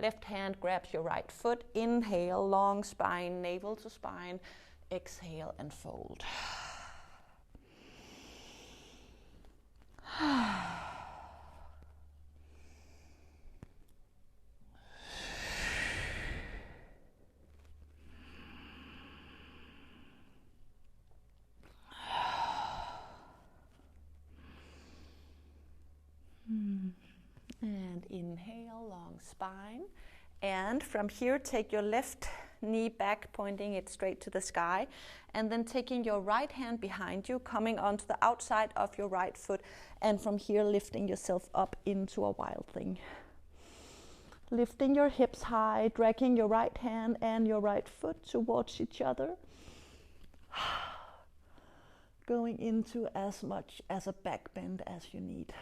Left hand grabs your right foot. Inhale, long spine, navel to spine. Exhale and fold. And inhale, long spine. And from here, take your left knee back, pointing it straight to the sky. And then taking your right hand behind you, coming onto the outside of your right foot. And from here, lifting yourself up into a wild thing. Lifting your hips high, dragging your right hand and your right foot towards each other. Going into as much as a back bend as you need.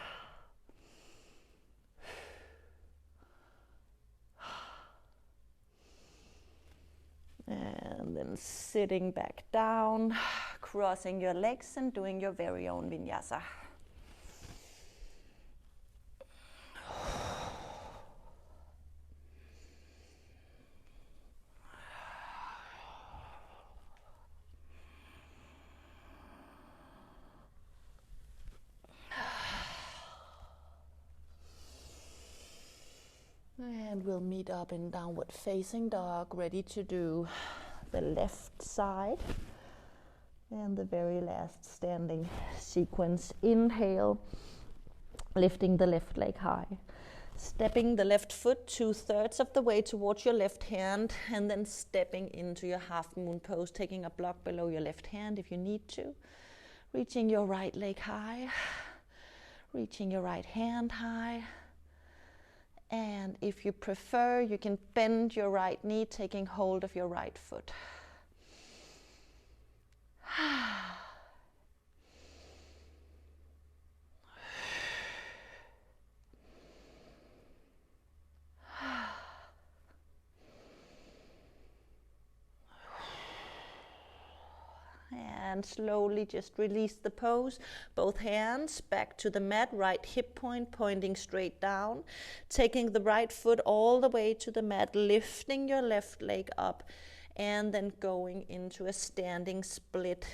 And then sitting back down, crossing your legs and doing your very own vinyasa. And we'll meet up in downward facing dog, ready to do the left side. And the very last standing sequence. Inhale, lifting the left leg high. Stepping the left foot 2/3 of the way towards your left hand, and then stepping into your half moon pose, taking a block below your left hand if you need to. Reaching your right leg high, reaching your right hand high. And if you prefer, you can bend your right knee, taking hold of your right foot. And slowly just release the pose. Both hands back to the mat, right hip point pointing straight down. Taking the right foot all the way to the mat, lifting your left leg up, and then going into a standing split.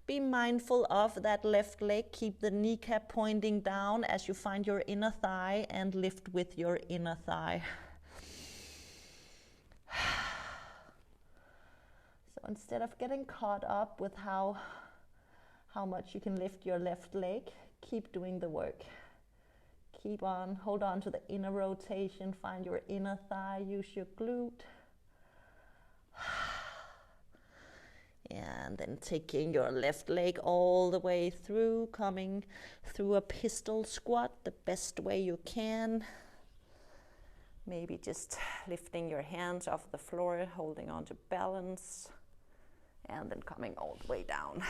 Be mindful of that left leg. Keep the kneecap pointing down as you find your inner thigh, and lift with your inner thigh. So instead of getting caught up with how much you can lift your left leg, keep doing the work. Keep on, hold on to the inner rotation, find your inner thigh, use your glute. And then taking your left leg all the way through, coming through a pistol squat the best way you can. Maybe just lifting your hands off the floor, holding on to balance, and then coming all the way down.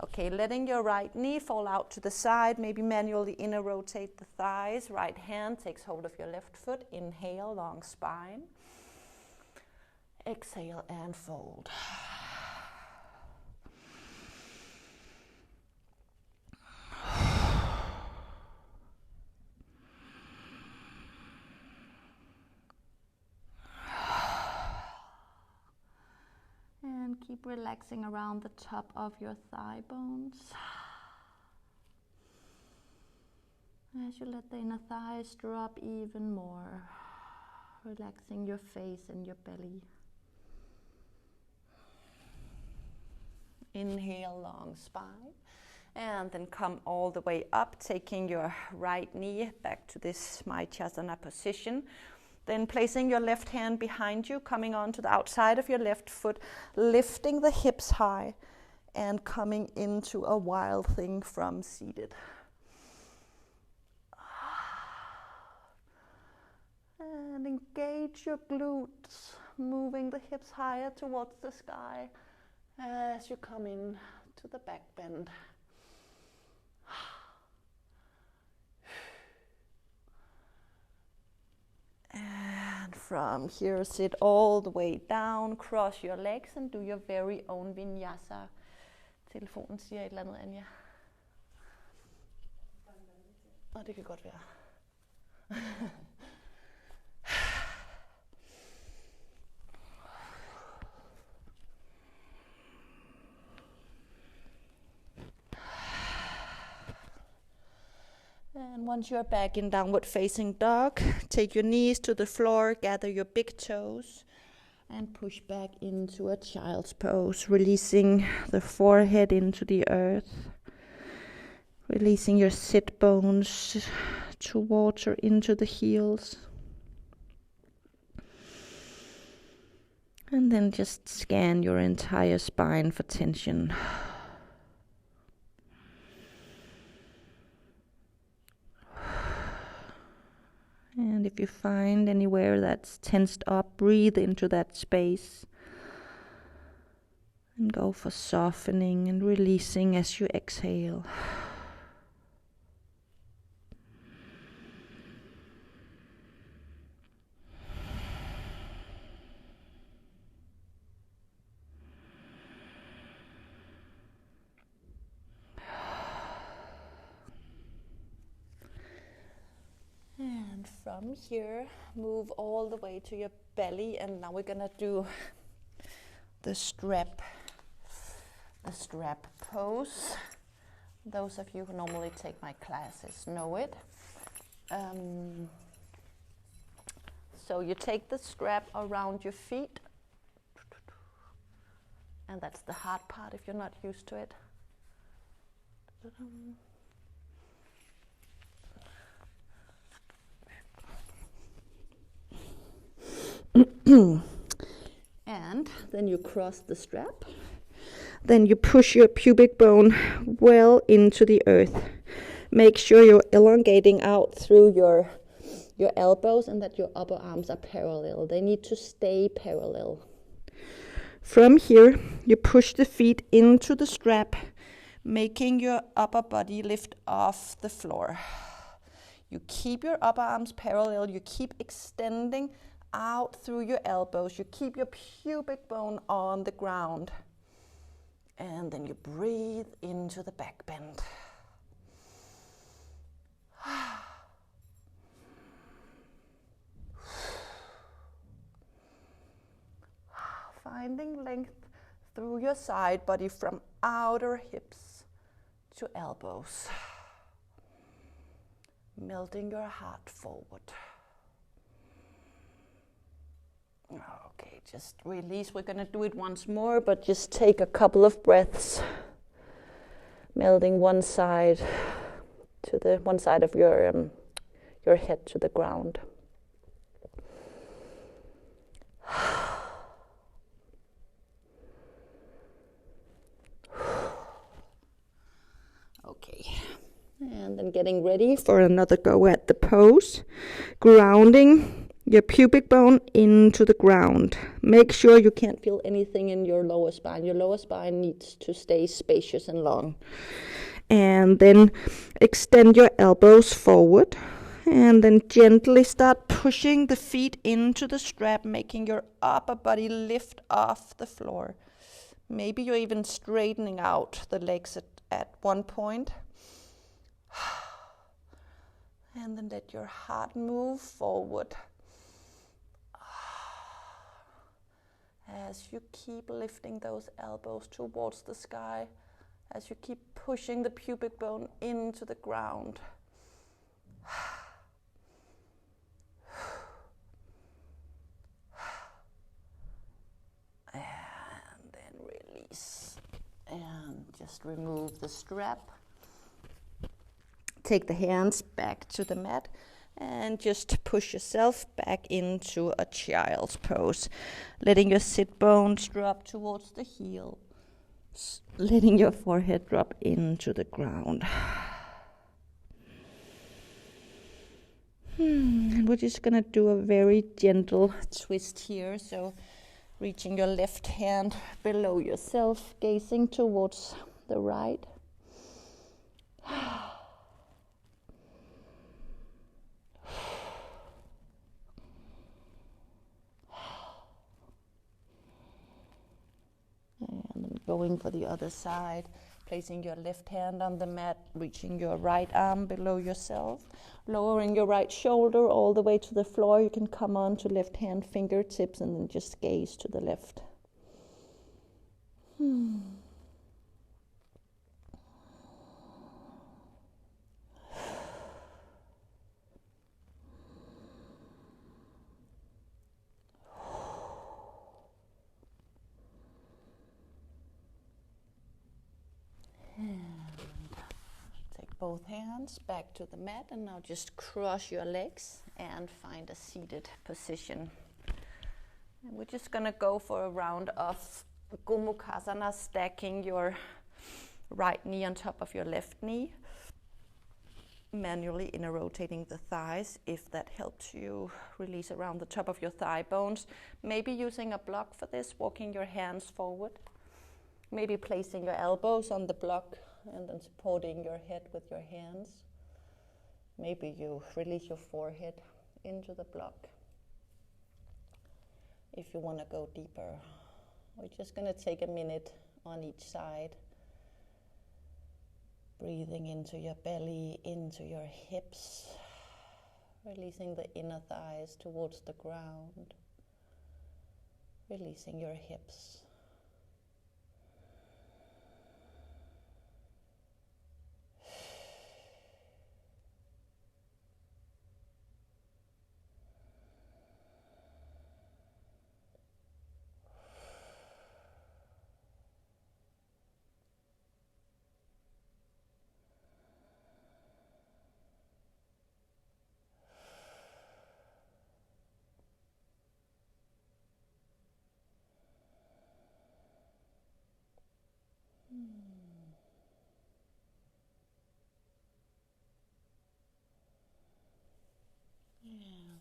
Okay, letting your right knee fall out to the side, maybe manually inner rotate the thighs. Right hand takes hold of your left foot. Inhale, long spine. Exhale and fold. And keep relaxing around the top of your thigh bones. As you let the inner thighs drop even more, relaxing your face and your belly. Inhale, long spine. And then come all the way up, taking your right knee back to this chandrasana position. Then placing your left hand behind you, coming onto the outside of your left foot, lifting the hips high, and coming into a wild thing from seated. And engage your glutes, moving the hips higher towards the sky as you come in to the back bend. And from here, sit all the way down, cross your legs and do your very own vinyasa. Telefonen siger et eller andet, Anja. Og det kan godt være. And once you're back in downward facing dog, take your knees to the floor, gather your big toes, and push back into a child's pose, releasing the forehead into the earth, releasing your sit bones towards or into the heels. And then just scan your entire spine for tension. And if you find anywhere that's tensed up, breathe into that space. And go for softening and releasing as you exhale. And from here, move all the way to your belly, and now we're gonna do the strap pose. Those of you who normally take my classes know it. So you take the strap around your feet, and that's the hard part if you're not used to it. And then you cross the strap. Then you push your pubic bone well into the earth. Make sure you're elongating out through your elbows and that your upper arms are parallel. They need to stay parallel. From here, you push the feet into the strap, making your upper body lift off the floor. You keep your upper arms parallel. You keep extending out through your elbows. You keep your pubic bone on the ground. And then you breathe into the back bend. Finding length through your side body from outer hips to elbows. Melting your heart forward. Okay, just release. We're going to do it once more, but just take a couple of breaths. Melting one side of your head to the ground. Okay, and then getting ready for another go at the pose. Grounding your pubic bone into the ground. Make sure you can't feel anything in your lower spine. Your lower spine needs to stay spacious and long. And then extend your elbows forward. And then gently start pushing the feet into the strap, making your upper body lift off the floor. Maybe you're even straightening out the legs at one point. And then let your heart move forward. As you keep lifting those elbows towards the sky, as you keep pushing the pubic bone into the ground. And then release. And just remove the strap. Take the hands back to the mat. And just push yourself back into a child's pose, letting your sit bones drop towards the heel, letting your forehead drop into the ground. And we're just going to do a very gentle twist here. So reaching your left hand below yourself, gazing towards the right. And then going for the other side, placing your left hand on the mat, reaching your right arm below yourself, lowering your right shoulder all the way to the floor. You can come on to left hand fingertips and then just gaze to the left. both hands back to the mat, and now just cross your legs and find a seated position. And we're just going to go for a round of Gomukhasana, stacking your right knee on top of your left knee, manually inner rotating the thighs. If that helps you release around the top of your thigh bones, maybe using a block for this, walking your hands forward, maybe placing your elbows on the block and then supporting your head with your hands. Maybe you release your forehead into the block. If you want to go deeper, we're just going to take a minute on each side. Breathing into your belly, into your hips, releasing the inner thighs towards the ground, releasing your hips.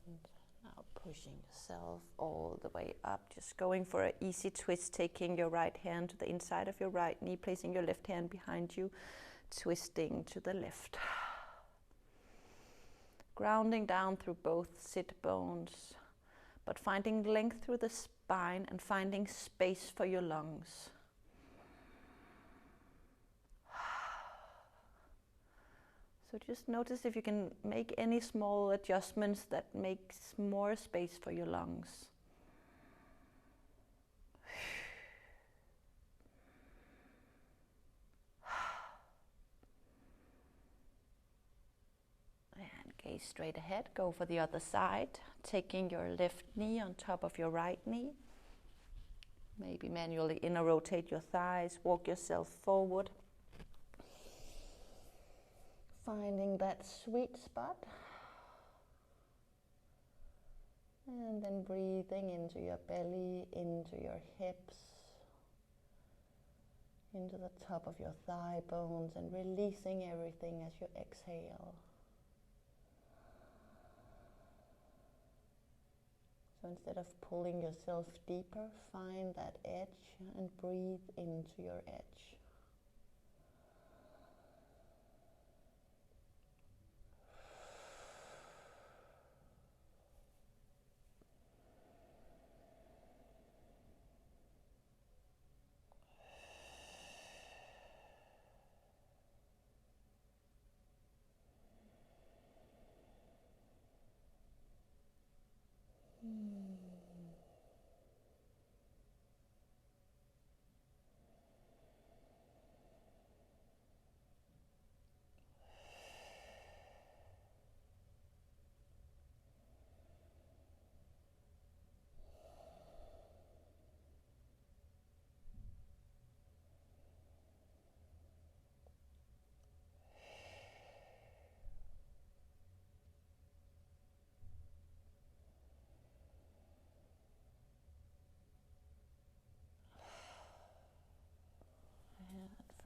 And now pushing yourself all the way up, just going for an easy twist, taking your right hand to the inside of your right knee, placing your left hand behind you, twisting to the left. Grounding down through both sit bones, but finding length through the spine and finding space for your lungs. So just notice if you can make any small adjustments that makes more space for your lungs. And gaze straight ahead, go for the other side, taking your left knee on top of your right knee. Maybe manually inner rotate your thighs, walk yourself forward. Finding that sweet spot, and then breathing into your belly, into your hips, into the top of your thigh bones, and releasing everything as you exhale. So instead of pulling yourself deeper, find that edge and breathe into your edge.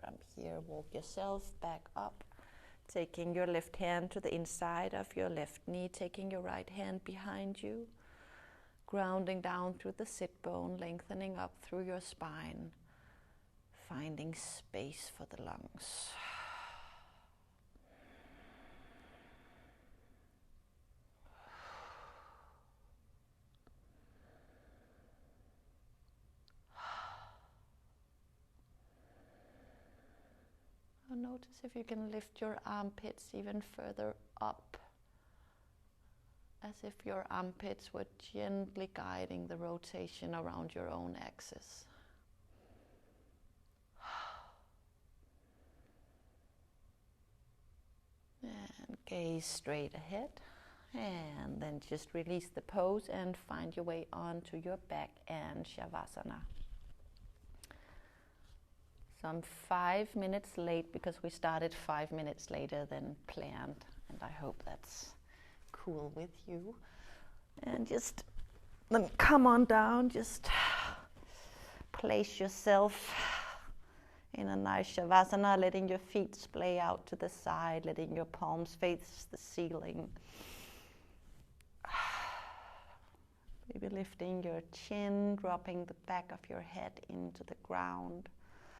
From here, walk yourself back up, taking your left hand to the inside of your left knee, taking your right hand behind you, grounding down through the sit bone, lengthening up through your spine, finding space for the lungs. Notice if you can lift your armpits even further up, as if your armpits were gently guiding the rotation around your own axis. And gaze straight ahead, and then just release the pose and find your way onto your back and Shavasana. So I'm 5 minutes late because we started 5 minutes later than planned, and I hope that's cool with you. And just then come on down, just place yourself in a nice Shavasana, letting your feet splay out to the side, letting your palms face the ceiling. Maybe lifting your chin, dropping the back of your head into the ground.